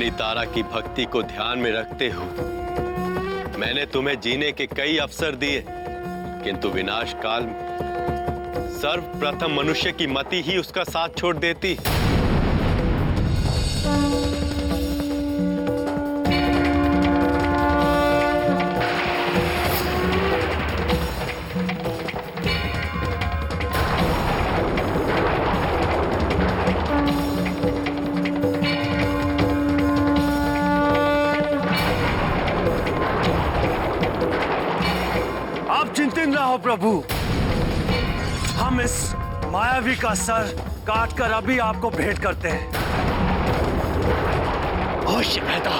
रानी तारा की भक्ति को ध्यान में रखते हुए मैंने तुम्हें जीने के कई अवसर दिए, किंतु विनाश काल में सर्वप्रथम मनुष्य की मति ही उसका साथ छोड़ देती। चिंतित ना हो प्रभु, हम इस मायावी का सर काटकर अभी आपको भेंट करते हैं। अवश्य बेटा।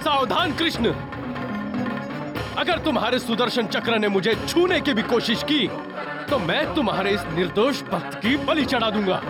सावधान कृष्ण, अगर तुम्हारे सुदर्शन चक्र ने मुझे छूने की भी कोशिश की तो मैं तुम्हारे इस निर्दोष भक्त की बलि चढ़ा दूंगा।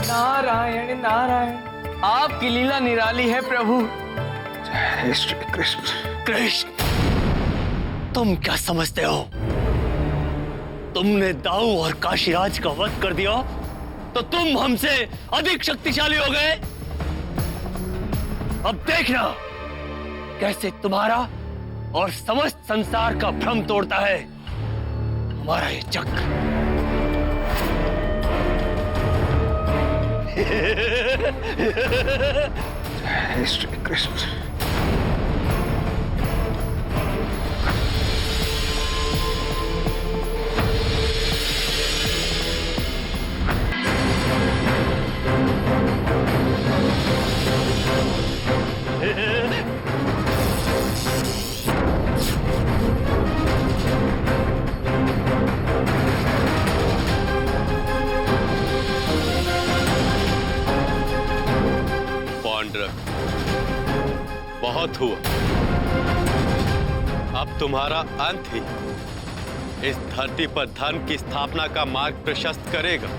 नारायण नारायण, आपकी लीला निराली है प्रभु। जय श्री कृष्ण। कृष्ण, तुम क्या समझते हो? तुमने दाऊ और काशीराज का वध कर दिया तो तुम हमसे अधिक शक्तिशाली हो गए। अब देखना कैसे तुम्हारा और समस्त संसार का भ्रम तोड़ता है हमारा ये चक्र। जय श्री कृष्ण। बहुत हुआ, अब तुम्हारा अंत ही इस धरती पर धर्म की स्थापना का मार्ग प्रशस्त करेगा।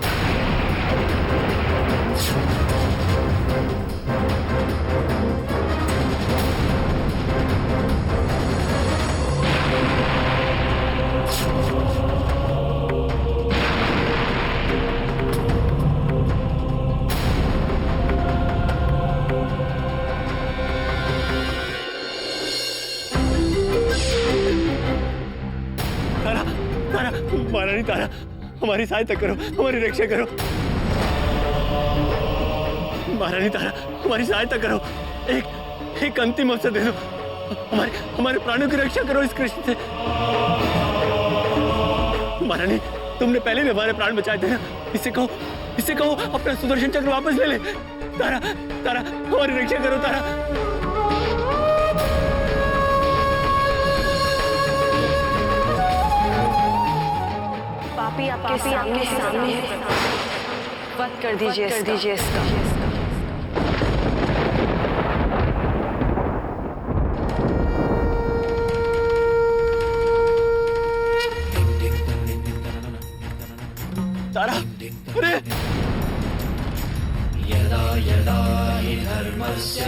महारानी तारा, हमारी सहायता करो, हमारी रक्षा करो। महारानी तारा, हमारी सहायता करो। एक अंतिम अवसर दे दो। हमारे प्राणों की रक्षा करो इस कृष्ण से। महारानी, तुमने पहले भी हमारे प्राण बचाए थे ना। इससे कहो अपना सुदर्शन चक्र वापस ले ले। तारा, हमारी रक्षा करो तारा। पापी आपके सामने वध कर दीजिए इसका। तारा, अरे यदा यदा हि धर्मस्य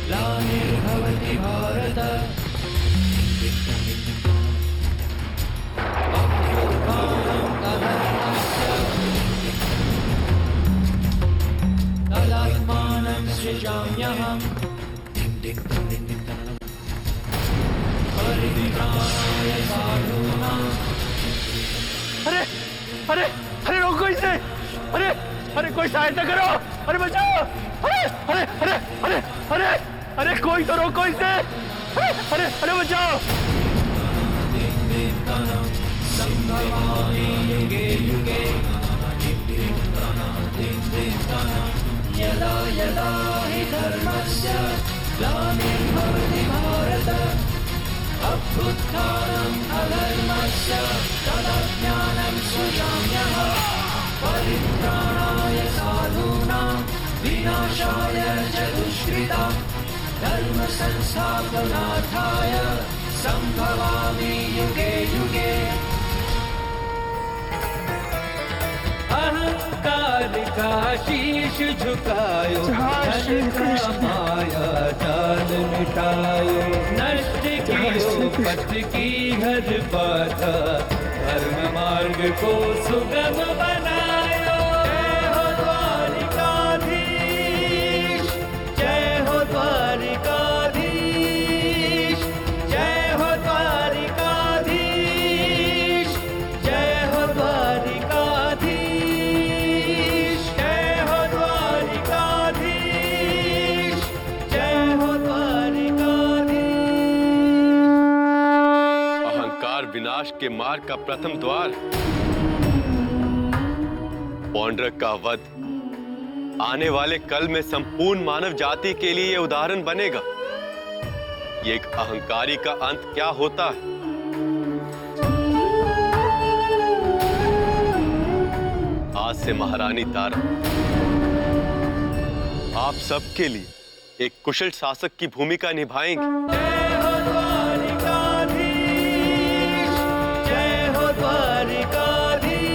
ग्लानिर्भवति भारत तदात्मानं सृजाम्यहम् परित्राणाय साधूनां। अरे रोको इसे। अरे कोई सहायता करो। अरे बचाओ। अरे कोई तो रोको इसे। अरे बचाओ। संभवामि युगे युगे यदा यदा हि धर्मस्य ग्लानिर्भवति भारत अभ्युत्थानम् अधर्मस्य तदाज्ञानं सृजाम्यहम् परित्राणाय साधूनां विनाशाय च दुष्कृतां धर्म संस्थापनार्थाय संभवामि युगे युगे। अहंकार का शीश झुकायो, माया जाल मिटायो, नष्ट कियो पथ की हर बाधा, धर्म मार्ग को सुगम बनायो। जय हो द्वारिकाधीश, जय हो द्वारिकाधीश, जय हो द्वारिकाधीश, जय हो द्वारिकाधीश, जय हो द्वारिकाधीश, जय हो द्वारिकाधीश। अहंकार विनाश के मार्ग का प्रथम द्वार। पौंड्रक का वध आने वाले कल में संपूर्ण मानव जाति के लिए यह उदाहरण बनेगा। ये एक अहंकारी का अंत क्या होता है। आज से महारानी तारा आप सबके लिए एक कुशल शासक की भूमिका निभाएंगी। जय हो द्वारिकाधीश, जय हो द्वारिकाधीश,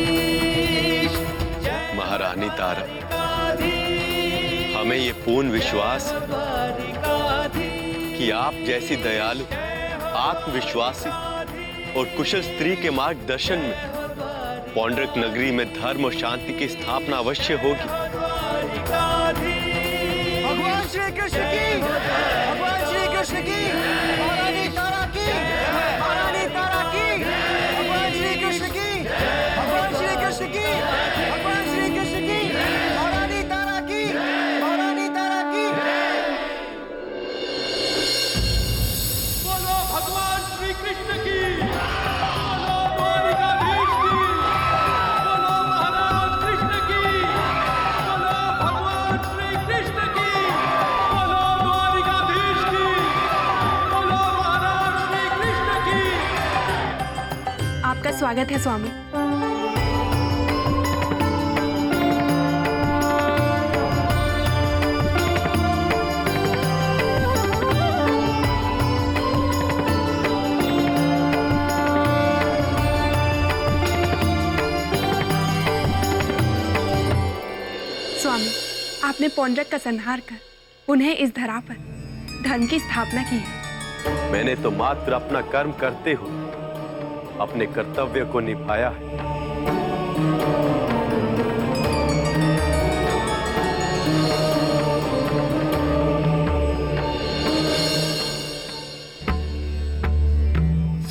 जय महारानी तारा, द्वारिकाधीश, हमें ये पूर्ण विश्वास है द्वारिकाधीश, कि आप जैसी दयालु, आत्मविश्वासी और कुशल स्त्री के मार्गदर्शन में पौंड्रक नगरी में धर्म और शांति की स्थापना अवश्य होगी। भगवान श्री कृष्ण की, भगवान श्री कृष्ण की, महारानी तारा की, महारानी तारा की, भगवान श्री कृष्ण की, भगवान श्री कृष्ण की, भगवान श्री कृष्ण की, महारानी तारा की, महारानी तारा की। बोलो भगवान श्री कृष्ण की, बोलो द्वारिकाधीश की, बोलो महाराज कृष्ण की, बोलो भगवान श्री कृष्ण की, बोलो द्वारिकाधीश की, बोलो महाराज श्री कृष्ण की। आपका स्वागत है स्वामी। स्वामी, आपने पौंड्रक का संहार कर उन्हें इस धरा पर धर्म की स्थापना की है। मैंने तो मात्र अपना कर्म करते हुए अपने कर्तव्य को निभाया है।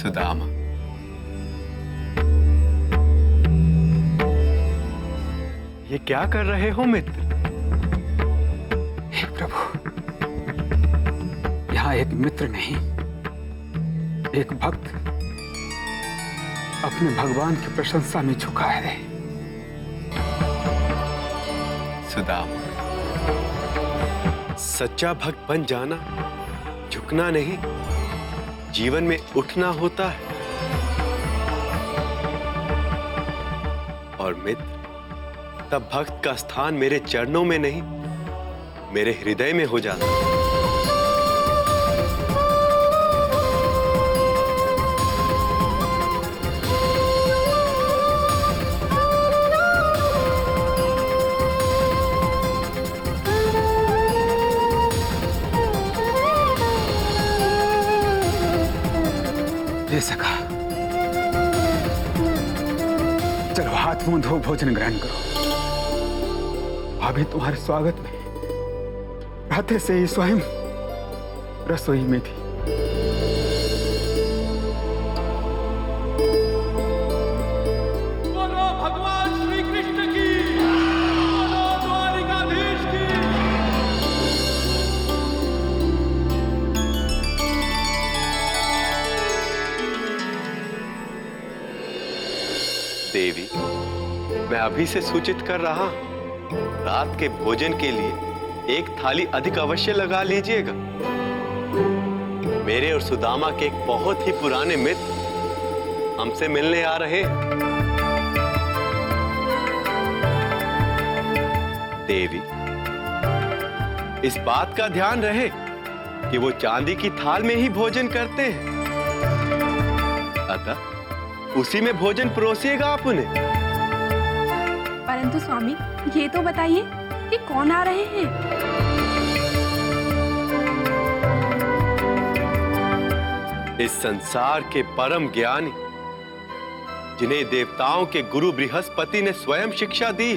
सुदामा, क्या कर रहे हो मित्र? हे प्रभु, यहाँ एक मित्र नहीं, एक भक्त अपने भगवान की प्रशंसा में झुका है। सुदामा, सच्चा भक्त बन जाना झुकना नहीं, जीवन में उठना होता है। और मित्र, तब भक्त का स्थान मेरे चरणों में नहीं, मेरे हृदय में हो जाता है। हे सखा, चलो हाथ मुंह धो भोजन ग्रहण करो। भाभी तुम्हारे स्वागत में रात से ही स्वयं रसोई में थी। बोलो भगवान श्री कृष्ण की, बोलो द्वारिकाधीश की। देवी, मैं अभी से सूचित कर रहा हूं, रात के भोजन के लिए एक थाली अधिक अवश्य लगा लीजिएगा। मेरे और सुदामा के एक बहुत ही पुराने मित्र हमसे मिलने आ रहे हैं। देवी, इस बात का ध्यान रहे कि वो चांदी की थाल में ही भोजन करते हैं, अतः उसी में भोजन परोसिएगा आप उन्हें। परंतु स्वामी, ये तो बताइए कि कौन आ रहे हैं? इस संसार के परम ज्ञानी, जिन्हें देवताओं के गुरु बृहस्पति ने स्वयं शिक्षा दी।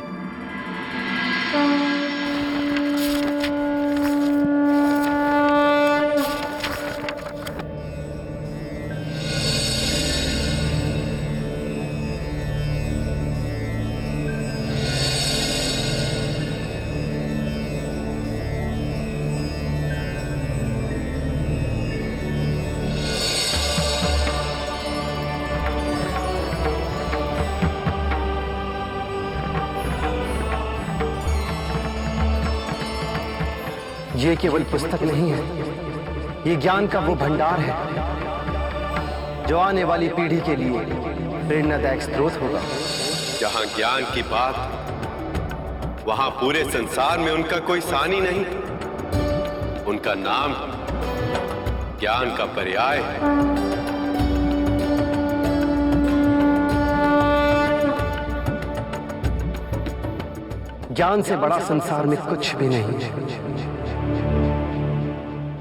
ये केवल पुस्तक नहीं है, ये ज्ञान का वो भंडार है जो आने वाली पीढ़ी के लिए प्रेरणादायक स्रोत होगा। जहां ज्ञान की बात, वहां पूरे संसार में उनका कोई सानी नहीं। उनका नाम ज्ञान का पर्याय है। ज्ञान से बड़ा संसार में कुछ भी नहीं है।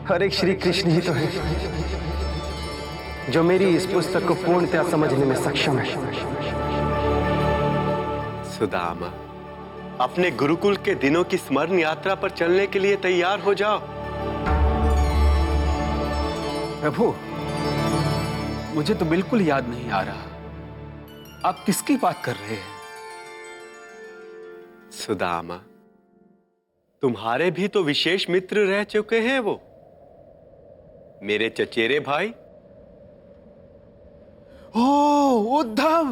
हर एक श्री कृष्ण ही तो है जो मेरी इस पुस्तक को पूर्णतया समझने में सक्षम है। सुदामा, अपने गुरुकुल के दिनों की स्मरण यात्रा पर चलने के लिए तैयार हो जाओ। प्रभु, मुझे तो बिल्कुल याद नहीं आ रहा, आप किसकी बात कर रहे हैं? सुदामा, तुम्हारे भी तो विशेष मित्र रह चुके हैं वो, मेरे चचेरे भाई। ओ उद्धव!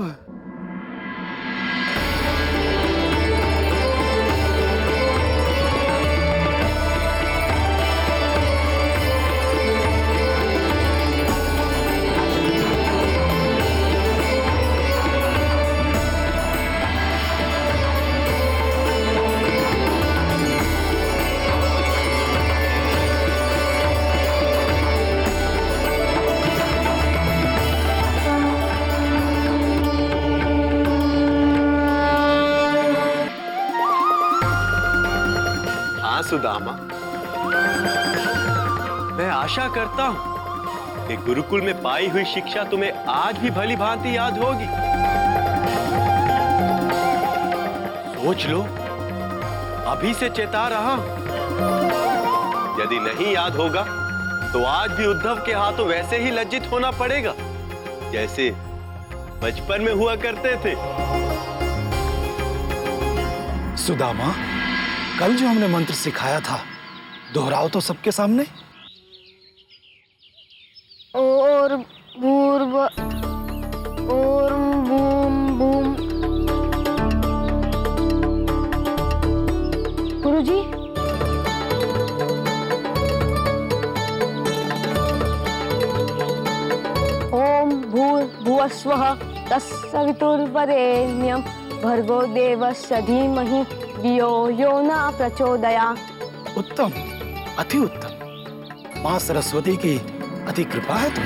सुदामा, मैं आशा करता हूं कि गुरुकुल में पाई हुई शिक्षा तुम्हें आज भी भली भांति याद होगी। सोच लो, अभी से चेता रहा हूं। यदि नहीं याद होगा तो आज भी उद्धव के हाथों वैसे ही लज्जित होना पड़ेगा जैसे बचपन में हुआ करते थे। सुदामा, कल जो हमने मंत्र सिखाया था दोहराओ तो सबके सामने। और भूर्भ और बूम बूम। गुरुजी, ओम भूर्भुवस्वः तत्सवितुर्वरेण्यं भर्गो देवस्य धीमहि धियो यो न प्रचोदयात्। उत्तम, अति उत्तम। माँ सरस्वती की अति कृपा है तुम।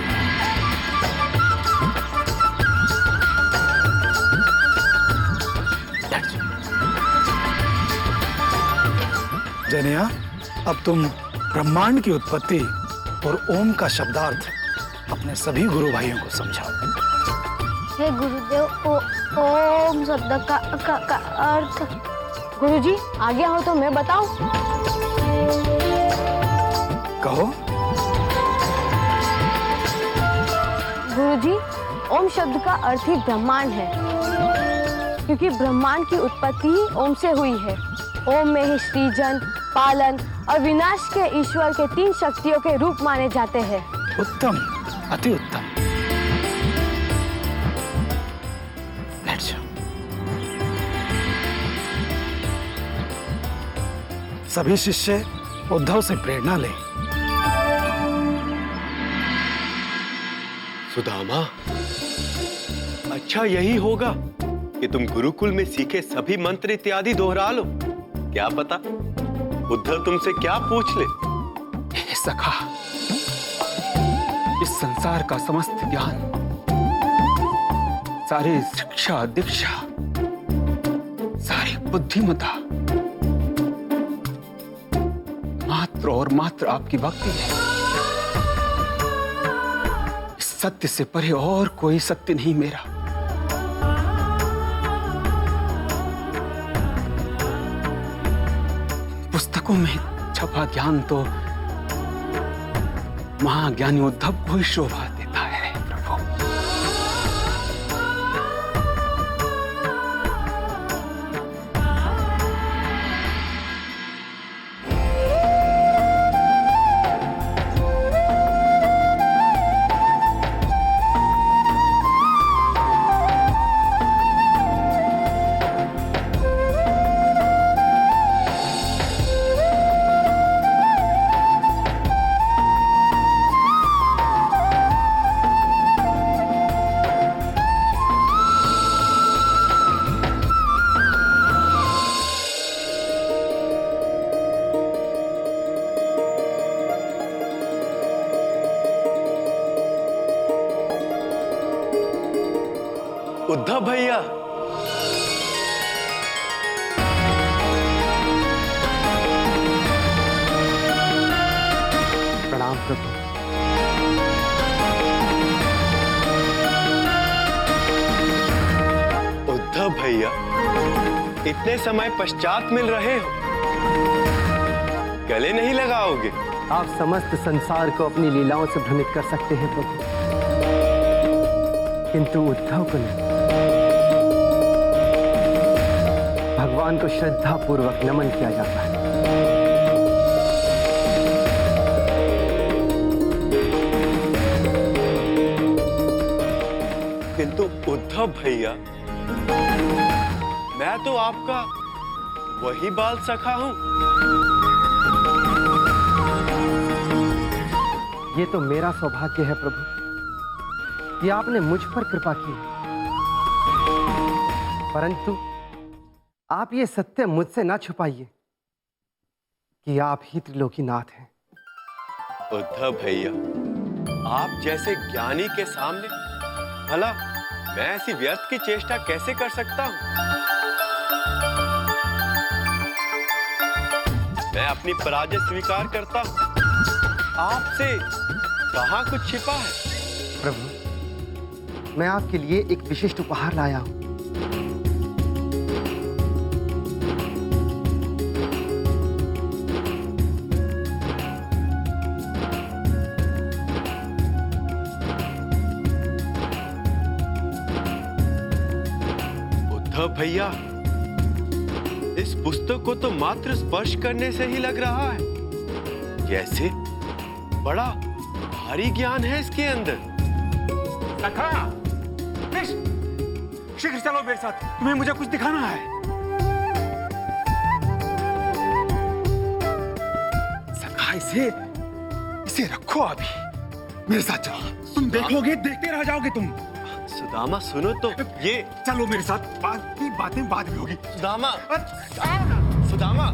जनिया, अब तुम ब्रह्मांड की उत्पत्ति और ओम का शब्दार्थ अपने सभी गुरु भाइयों को समझाओ। हे गुरुदेव, ओम शब्द का अर्थ। गुरुजी, आगे हो तो मैं बताऊं? कहो। गुरुजी, ओम शब्द का अर्थ ही ब्रह्मांड है, क्योंकि ब्रह्मांड की उत्पत्ति ही ओम से हुई है। ओम में ही सृजन, पालन और विनाश के ईश्वर के 3 शक्तियों के रूप माने जाते हैं। उत्तम, अति उत्तम। बैठ जाओ। सभी शिष्य उद्धव से प्रेरणा लें। सुदामा, अच्छा यही होगा कि तुम गुरुकुल में सीखे सभी मंत्र इत्यादि दोहरा लो। क्या पता उद्धव तुमसे क्या पूछ ले। हे सखा, इस संसार का समस्त ज्ञान, सारी शिक्षा दीक्षा, सारी बुद्धिमता मात्र और मात्र आपकी भक्ति है। इस सत्य से परे और कोई सत्य नहीं मेरा। पुस्तकों में छपा ज्ञान तो महाज्ञानी उद्धव को ही शोभा देता है प्रभु। उद्धव भैया, प्रणाम प्रभु। उद्धव भैया, इतने समय पश्चात मिल रहे हो, गले नहीं लगाओगे? आप समस्त संसार को अपनी लीलाओं से भ्रमित कर सकते हैं प्रभु, किंतु उद्धव को नहीं। भगवान को श्रद्धा पूर्वक नमन किया जाता है। किंतु उद्धव भैया, मैं तो आपका वही बाल सखा हूं। ये तो मेरा सौभाग्य है प्रभु कि आपने मुझ पर कृपा की, परंतु आप ये सत्य मुझसे ना छुपाइए कि आप ही त्रिलोकीनाथ हैं। उद्धव भैया, आप जैसे ज्ञानी के सामने भला मैं ऐसी व्यर्थ की चेष्टा कैसे कर सकता हूं? मैं अपनी पराजय स्वीकार करता हूं। आपसे कहां कुछ छिपा है? प्रभु, मैं आपके लिए एक विशिष्ट उपहार लाया हूं। उद्धव भैया, इस पुस्तक को तो मात्र स्पर्श करने से ही लग रहा है जैसे बड़ा भारी ज्ञान है इसके अंदर। सखा, शीघ्र चलो मेरे साथ, तुम्हें मुझे कुछ दिखाना है। सखा, इसे रखो अभी, मेरे साथ चलो, तुम देखोगे, देखते रह जाओगे तुम। सुदामा सुनो तो, ये चलो मेरे साथ, बात की बातें बाद में होगी। सुदामा, सुदामा